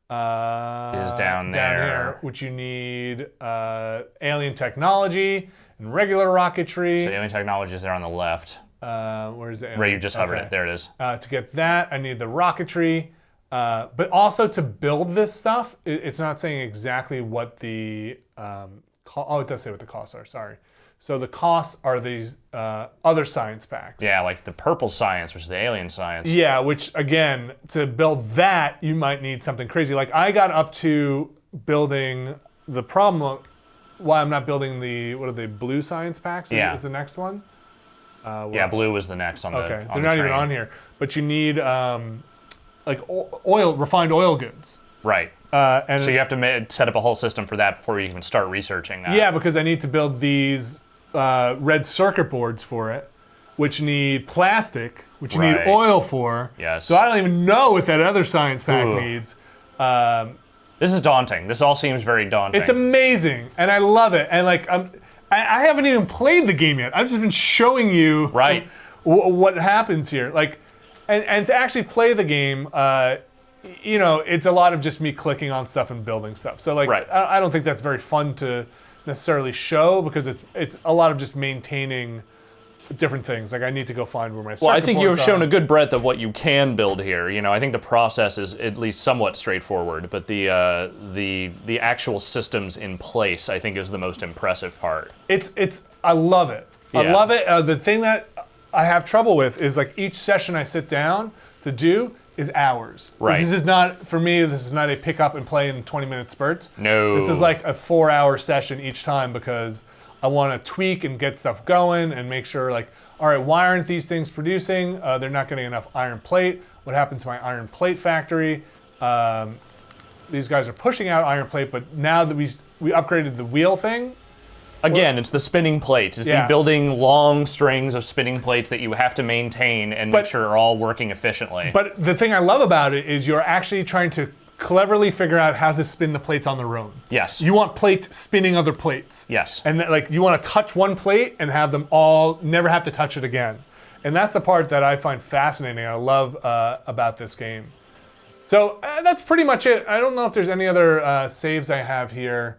is down there. Which you need alien technology and regular rocketry. So alien technology is there on the left. Where's the alien? Where you just hovered it. There it is. To get that, I need the rocketry. But also to build this stuff, it's not saying exactly what the... it does say what the costs are, sorry. So the costs are these other science packs. Yeah, like the purple science, which is the alien science. Yeah, which again, to build that, you might need something crazy. Like I got up to building the problem... Why I'm not building the blue science packs is the next one. Yeah, blue was the next on the. Okay, they're not even on here. But you need refined oil goods. Right. And so you have to set up a whole system for that before you even start researching that. Yeah, because I need to build these red circuit boards for it, which need plastic, which you need oil for. Yes. So I don't even know what that other science pack needs. This is daunting. This all seems very daunting. It's amazing, and I love it. And like, I haven't even played the game yet. I've just been showing you Right. what happens here. Like, and to actually play the game, you know, it's a lot of just me clicking on stuff and building stuff. So like, Right. I don't think that's very fun to necessarily show because it's a lot of just maintaining different things. Like I need to go find where my Well, I think you have circuit shown boards a good breadth of what you can build here. You know, I think the process is at least somewhat straightforward, but the actual systems in place, I think, is the most impressive part. I love it. I Yeah. love it. The thing that I have trouble with is like each session I sit down to do is hours. Right. This is not, for me, this is not a pick up and play in 20-minute spurts. No. This is like a 4-hour session each time because I want to tweak and get stuff going and make sure like, all right, why aren't these things producing? They're not getting enough iron plate. What happened to my iron plate factory? These guys are pushing out iron plate, but now that we upgraded the wheel thing, Again, it's the spinning plates. It's Yeah. the building long strings of spinning plates that you have to maintain and make sure are all working efficiently. but the thing I love about it is you're actually trying to cleverly figure out how to spin the plates on their own. Yes. You want plates spinning other plates. Yes. And like you want to touch one plate and have them all never have to touch it again. And that's the part that I find fascinating. I love about this game. So that's pretty much it. I don't know if there's any other saves I have here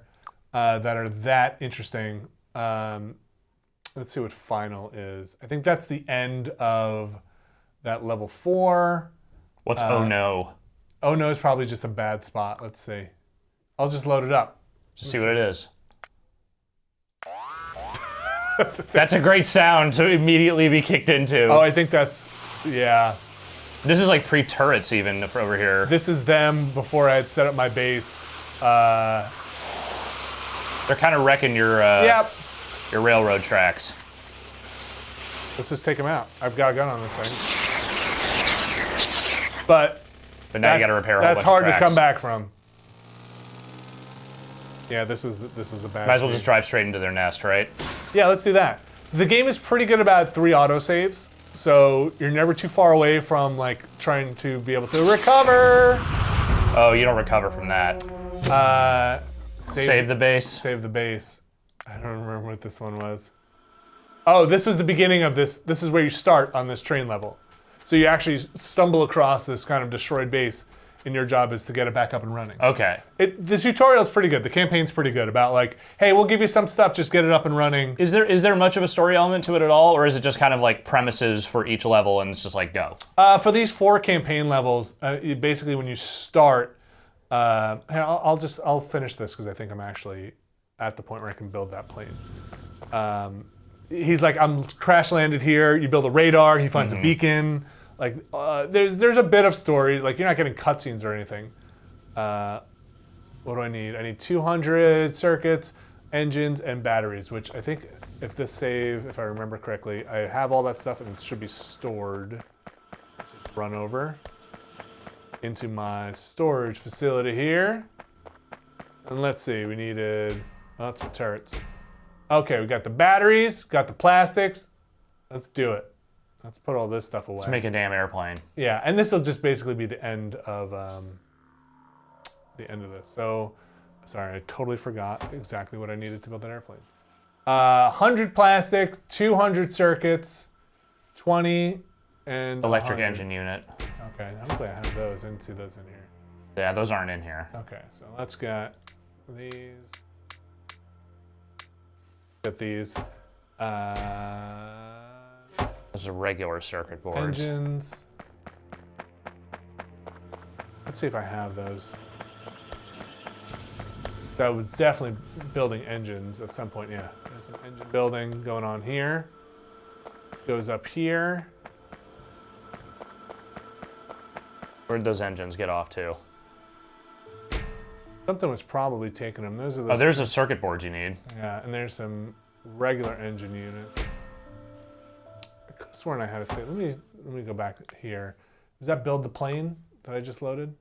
that are that interesting. Let's see what final is. I think that's the end of that level 4. What's oh no? Oh no is probably just a bad spot. Let's see. I'll just load it up. Just see what it is. That's a great sound to immediately be kicked into. Oh, I think that's, yeah. This is like pre-turrets even over here. This is them before I had set up my base. They're kind of wrecking your Yep. your railroad tracks. Let's just take them out. I've got a gun on this thing. But now you got to repair a whole bunch that's hard of to tracks. come back from. Yeah, this was a bad. Might as well scene. just drive straight into their nest, right? Yeah, let's do that. So the game is pretty good about 3 autosaves, so you're never too far away from like trying to be able to recover. Oh, you don't recover from that. Save the base. Save the base. I don't remember what this one was. Oh, this was the beginning of this. This is where you start on this train level. So you actually stumble across this kind of destroyed base, and your job is to get it back up and running. Okay. The tutorial is pretty good. The campaign's pretty good about like, hey, we'll give you some stuff, just get it up and running. Is there much of a story element to it at all, or is it just kind of like premises for each level and it's just like go? For these 4 campaign levels, basically when you start, I'll finish this because I think I'm actually at the point where I can build that plane. He's like, I'm crash landed here. You build a radar. He finds a beacon. Like, there's a bit of story. Like, you're not getting cutscenes or anything. What do I need? I need 200 circuits, engines, and batteries. Which I think, if I remember correctly, I have all that stuff and it should be stored. Let's just run over into my storage facility here. And let's see, we needed, oh, that's some turrets. Okay, we got the batteries, got the plastics. Let's do it. Let's put all this stuff away. Let's make a damn airplane. Yeah, and this will just basically be the end of this. So, sorry, I totally forgot exactly what I needed to build that airplane. 100 plastic, 200 circuits, 20 and Electric 100. engine unit. Okay, hopefully I have those. I didn't see those in here. Yeah, those aren't in here. Okay, so let's get these. Get these. Those are regular circuit boards. Engines. Let's see if I have those. That was definitely building engines at some point, yeah. There's an engine building going on here. Goes up here. Where'd those engines get off to? Something was probably taking them. Those are those. Oh, there's a circuit board you need. Yeah, and there's some regular engine units. I could have sworn I had a save. Let me go back here. Does that build the plane that I just loaded?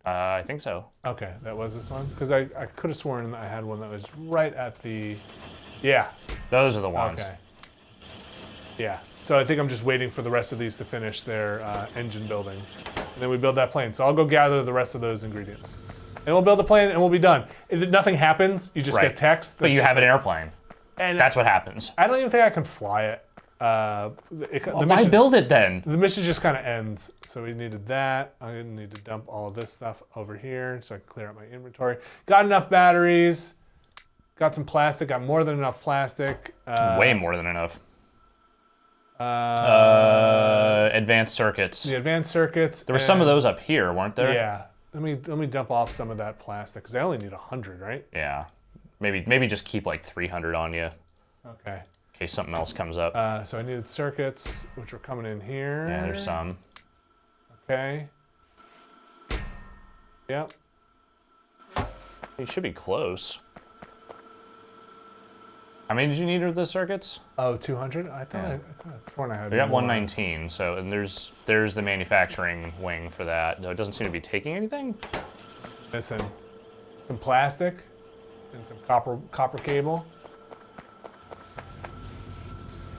I think so. Okay, that was this one? Because I could have sworn that I had one that was right at the... Yeah. Those are the ones. Okay. Yeah. So I think I'm just waiting for the rest of these to finish their engine building. And then we build that plane. So I'll go gather the rest of those ingredients. And we'll build a plane and we'll be done. If nothing happens, you just get text. But you have an airplane. And that's what happens. I don't even think I can fly it. Why build it then? The mission just kind of ends. So we needed that. I need to dump all of this stuff over here so I can clear out my inventory. Got enough batteries. Got some plastic. Got more than enough plastic. Way more than enough. Advanced circuits. The advanced circuits. There were some of those up here, weren't there? Yeah. Let me dump off some of that plastic because I only need 100, right? Yeah. Maybe just keep like 300 on you. Okay. In case something else comes up. So I needed circuits, which were coming in here. Yeah, there's some. Okay. Yep. You should be close. How many did you need of the circuits? Oh, 200? I thought I sworn I had We got more. 119, so and there's the manufacturing wing for that. No, it doesn't seem to be taking anything. Missing some plastic and some copper cable.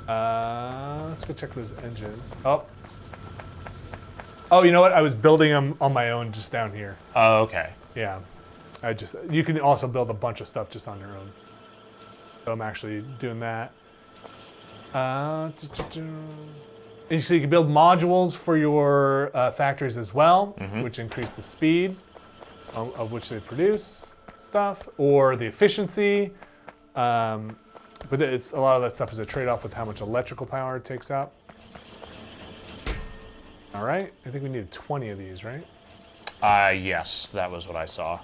Let's go check those engines. Oh, you know what? I was building them on my own just down here. Oh, okay. Yeah. You can also build a bunch of stuff just on your own. So I'm actually doing that. And so you can build modules for your factories as well, which increase the speed of which they produce stuff or the efficiency. But it's a lot of that stuff is a trade-off with how much electrical power it takes up. All right, I think we needed 20 of these, right? Yes, that was what I saw.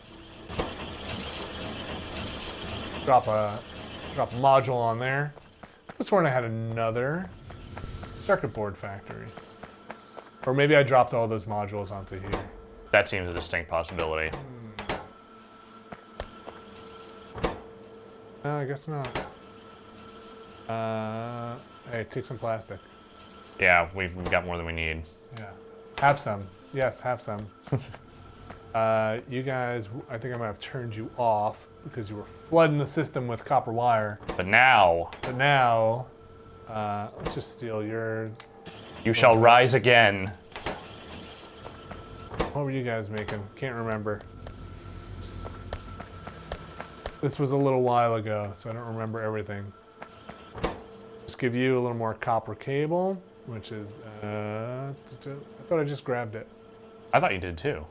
Drop a module on there. I was sworn I had another circuit board factory. Or maybe I dropped all those modules onto here. That seems a distinct possibility. No, I guess not. Hey, take some plastic. Yeah, we've got more than we need. Yeah. Have some. Yes, have some. You guys, I think I might have turned you off because you were flooding the system with copper wire. But now, let's just steal your... You shall rise again. What were you guys making? Can't remember. This was a little while ago, so I don't remember everything. Just give you a little more copper cable, which is... I thought I just grabbed it. I thought you did too.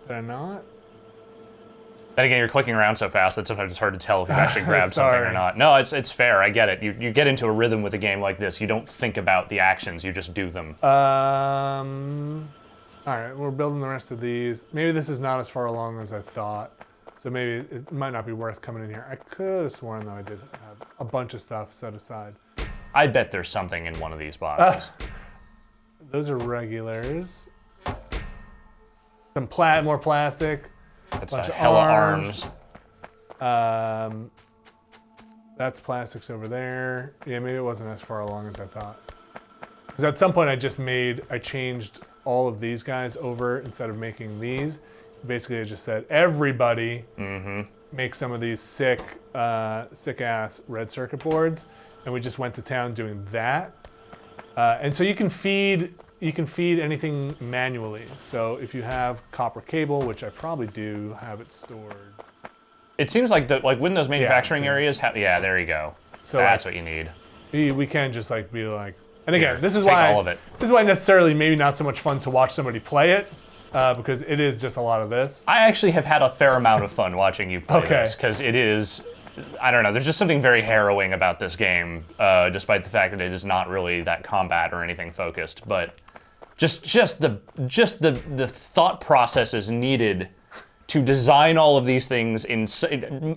Did I not? Then again, you're clicking around so fast that sometimes it's hard to tell if you've actually grabbed something or not. No, it's fair. I get it. You get into a rhythm with a game like this. You don't think about the actions. You just do them. All right, we're building the rest of these. Maybe this is not as far along as I thought. So maybe it might not be worth coming in here. I could have sworn, though, I did have a bunch of stuff set aside. I bet there's something in one of these boxes. Those are regulars. Some more plastic. It's a hella arms. That's plastics over there. Yeah, maybe it wasn't as far along as I thought. Because at some point I changed all of these guys over instead of making these. Basically, I just said everybody make some of these sick ass red circuit boards, and we just went to town doing that. And so you can feed anything manually. So if you have copper cable, which I probably do have it stored. It seems like Windows manufacturing areas have. Yeah, there you go. So that's what you need. We can just be like. And again, this is take why all of it. This is why necessarily maybe not so much fun to watch somebody play it. Because it is just a lot of this. I actually have had a fair amount of fun watching you play this, because it is, I don't know, there's just something very harrowing about this game, despite the fact that it is not really that combat or anything focused, but just the thought processes needed to design all of these things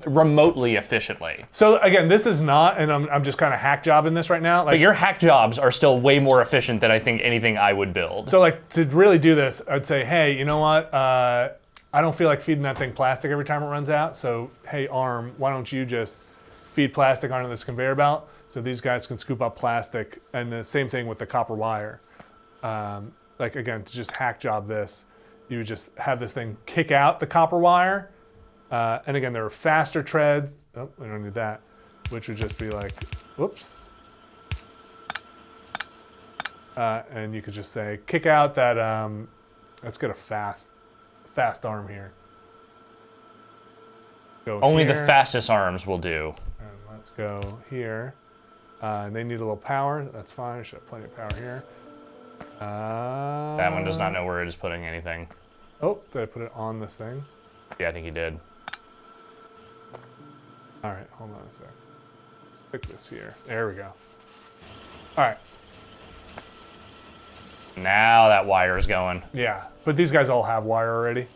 remotely efficiently. So again, this is not, and I'm just kind of hack jobbing this right now. But your hack jobs are still way more efficient than I think anything I would build. So to really do this, I'd say, hey, you know what? I don't feel like feeding that thing plastic every time it runs out. So hey, ARM, why don't you just feed plastic onto this conveyor belt so these guys can scoop up plastic, and the same thing with the copper wire. Again, to just hack job this. You would just have this thing kick out the copper wire. And again, there are faster treads. Oh, we don't need that. Which would just be like, whoops. And you could just say, kick out that, let's get a fast arm here. Go Only the here, fastest arms will do. and let's go here. And they need a little power. That's fine. I should have plenty of power here. That one does not know where it is putting anything. Oh, did I put it on this thing? Yeah, I think he did. All right, hold on a sec. Stick this here. There we go. All right. Now that wire's going. Yeah, but these guys all have wire already.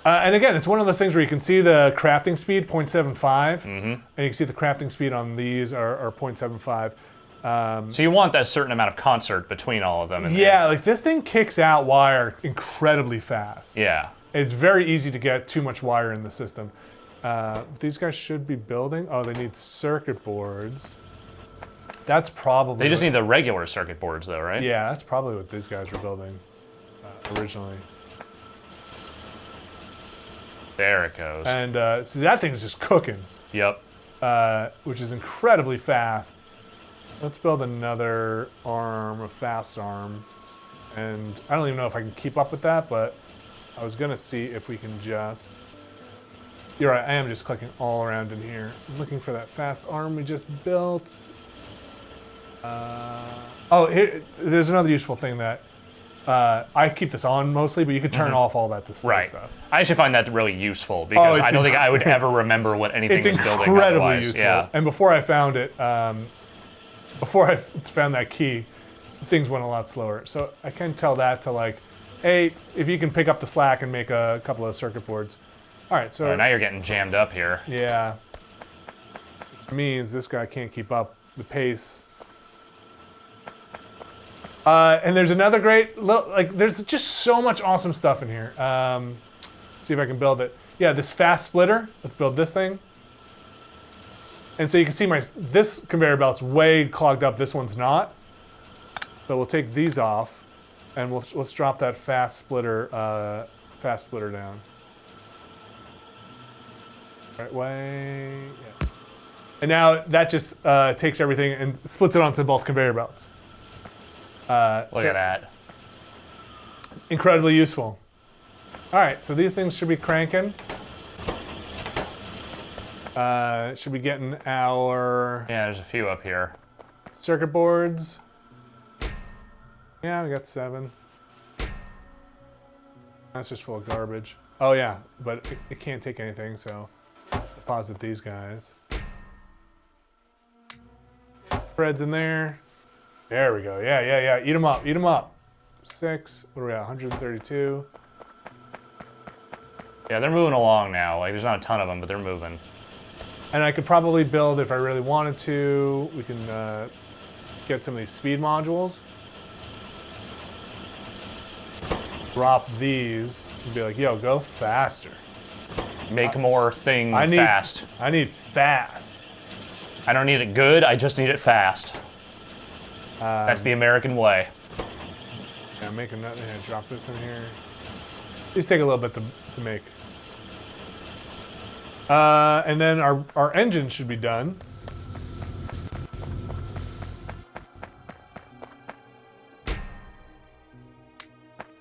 And again, it's one of those things where you can see the crafting speed, 0.75, and you can see the crafting speed on these are 0.75. So you want that certain amount of concert between all of them. Yeah, like this thing kicks out wire incredibly fast. Yeah. It's very easy to get too much wire in the system. These guys should be building. Oh, they need circuit boards. That's probably. They just need the regular circuit boards, though, right? Yeah, that's probably what these guys were building originally. There it goes. And see, that thing's just cooking, Yep. which is incredibly fast. Let's build another arm, a fast arm. And I don't even know if I can keep up with that, but I was going to see if we can just... You're right, I am just clicking all around in here. I'm looking for that fast arm we just built. Oh, here, there's another useful thing that I keep this on mostly, but you can turn off all that display stuff. I actually find that really useful because I don't think I would ever remember what anything It's is building. incredibly Otherwise. useful. Yeah. And before I found it, before I found that key, things went a lot slower. So I can tell that to like, hey, if you can pick up the slack and make a couple of circuit boards. All right, so Now you're getting jammed up here. yeah, which means this guy can't keep up the pace. And there's another great, like, there's just so much awesome stuff in here. See if I can build it. Yeah, this fast splitter. Let's build this thing. And so you can see this conveyor belt's way clogged up. This one's not. So we'll take these off, and let's drop that fast splitter down. Right way. Yeah. And now that just takes everything and splits it onto both conveyor belts. Look at that. Incredibly useful. All right, so these things should be cranking. Should be getting our Yeah, there's a few up here. circuit boards. Yeah, we got 7. That's just full of garbage. Oh yeah, but it can't take anything, so deposit these guys. Threads in there. There we go. Yeah. Eat them up. Eat them up. 6. What are we at? 132. Yeah, they're moving along now. Like, there's not a ton of them, but they're moving. And I could probably build, if I really wanted to, we can get some of these speed modules. Drop these and be like, yo, go faster. Make more thing fast. I need fast. I don't need it good, I just need it fast. That's the American way. Yeah, make another. Yeah, drop this in here. These take a little bit to make. And then our engine should be done.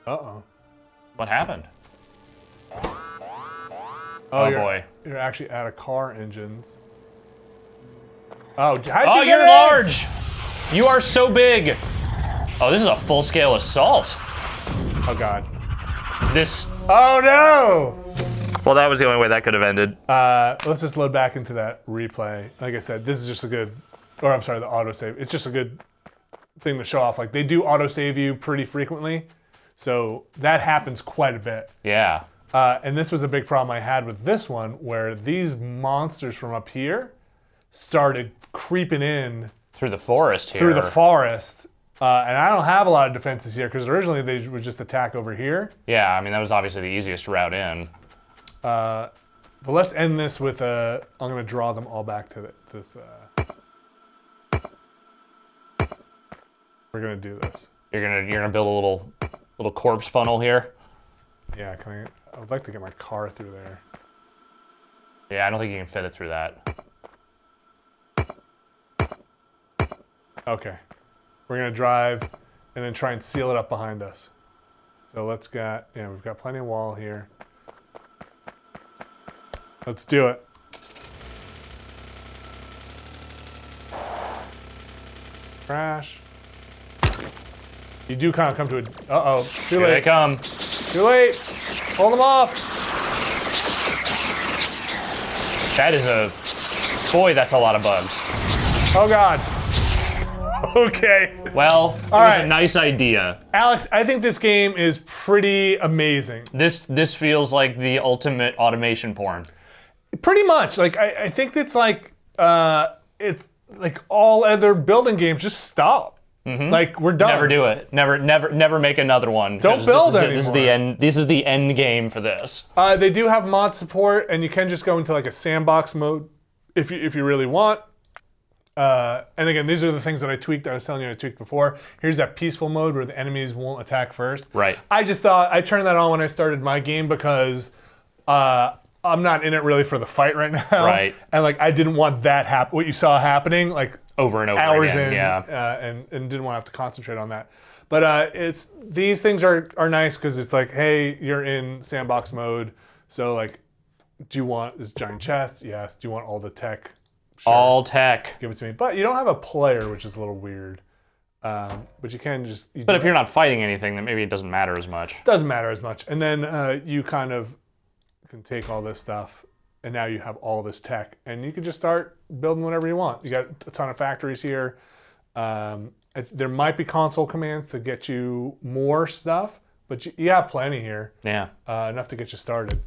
Uh-oh. What happened? Oh boy. You're actually out of car engines. Oh, how'd you Oh, get you're in? large! You are so big! Oh, this is a full-scale assault. Oh, God. This... Oh, no! Well, that was the only way that could have ended. Let's just load back into that replay. Like I said, this is just a good... Or, I'm sorry, the autosave. It's just a good thing to show off. Like, they do autosave you pretty frequently. So that happens quite a bit. Yeah. And this was a big problem I had with this one, where these monsters from up here started creeping in Through the forest here. through the forest. And I don't have a lot of defenses here, because originally they would just attack over here. Yeah, I mean, that was obviously the easiest route in. But let's end this with I'm going to draw them all back to this. We're going to do this. You're gonna build a little corpse funnel here. Yeah, I would like to get my car through there. Yeah, I don't think you can fit it through that. Okay. We're going to drive and then try and seal it up behind us. So we've got plenty of wall here. Let's do it. Crash. You do kind of come to a... Uh-oh. Too Here they late. come. Too late. Hold them off. That is a... Boy, that's a lot of bugs. Oh, God. Okay. Well, it was right. a nice idea. Alex, I think this game is pretty amazing. This feels like the ultimate automation porn. Pretty much. Like, I think it's like all other building games just stop. Like, we're done. Never do it. Never make another one. Don't build anymore. This is the end. This is the end game for this. They do have mod support, and you can just go into like a sandbox mode if you really want. And again, these are the things that I tweaked. I was telling you I tweaked before. Here's that peaceful mode where the enemies won't attack first. Right. I just thought I turned that on when I started my game because I'm not in it really for the fight right now. Right. And like I didn't want that happen. What you saw happening like Over and over hours again. in, Yeah. and didn't want to have to concentrate on that. But these things are nice because it's like, hey, you're in sandbox mode. So like, do you want this giant chest? Yes. Do you want all the tech? Sure. All tech. Give it to me. But you don't have a player, which is a little weird. But you can just... But if you're not fighting anything, then maybe it doesn't matter as much. Doesn't matter as much. And then you kind of can take all this stuff, and now you have all this tech. And you can just start building whatever you want. You got a ton of factories here. There might be console commands to get you more stuff, but you have plenty here. Yeah. Enough to get you started.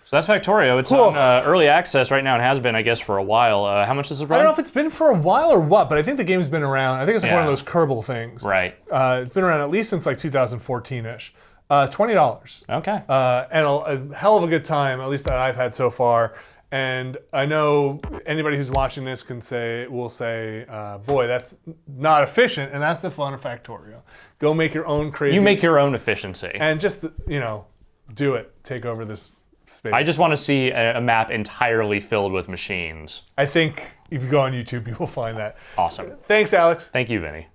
So that's Factorio. It's on early access right now and has been, I guess, for a while. How much does it run? I don't know if it's been for a while or what, but I think the game's been around. I think it's like one of Yeah. those Kerbal things. Right. It's been around at least since like 2014-ish. $20. Okay. And a hell of a good time, at least that I've had so far. And I know anybody who's watching this will say, boy, that's not efficient, and that's the fun of Factorio. Go make your own crazy... You make your own efficiency. And just, do it. Take over this space. I just want to see a map entirely filled with machines. I think if you go on YouTube, you will find that. Awesome. Thanks, Alex. Thank you, Vinny.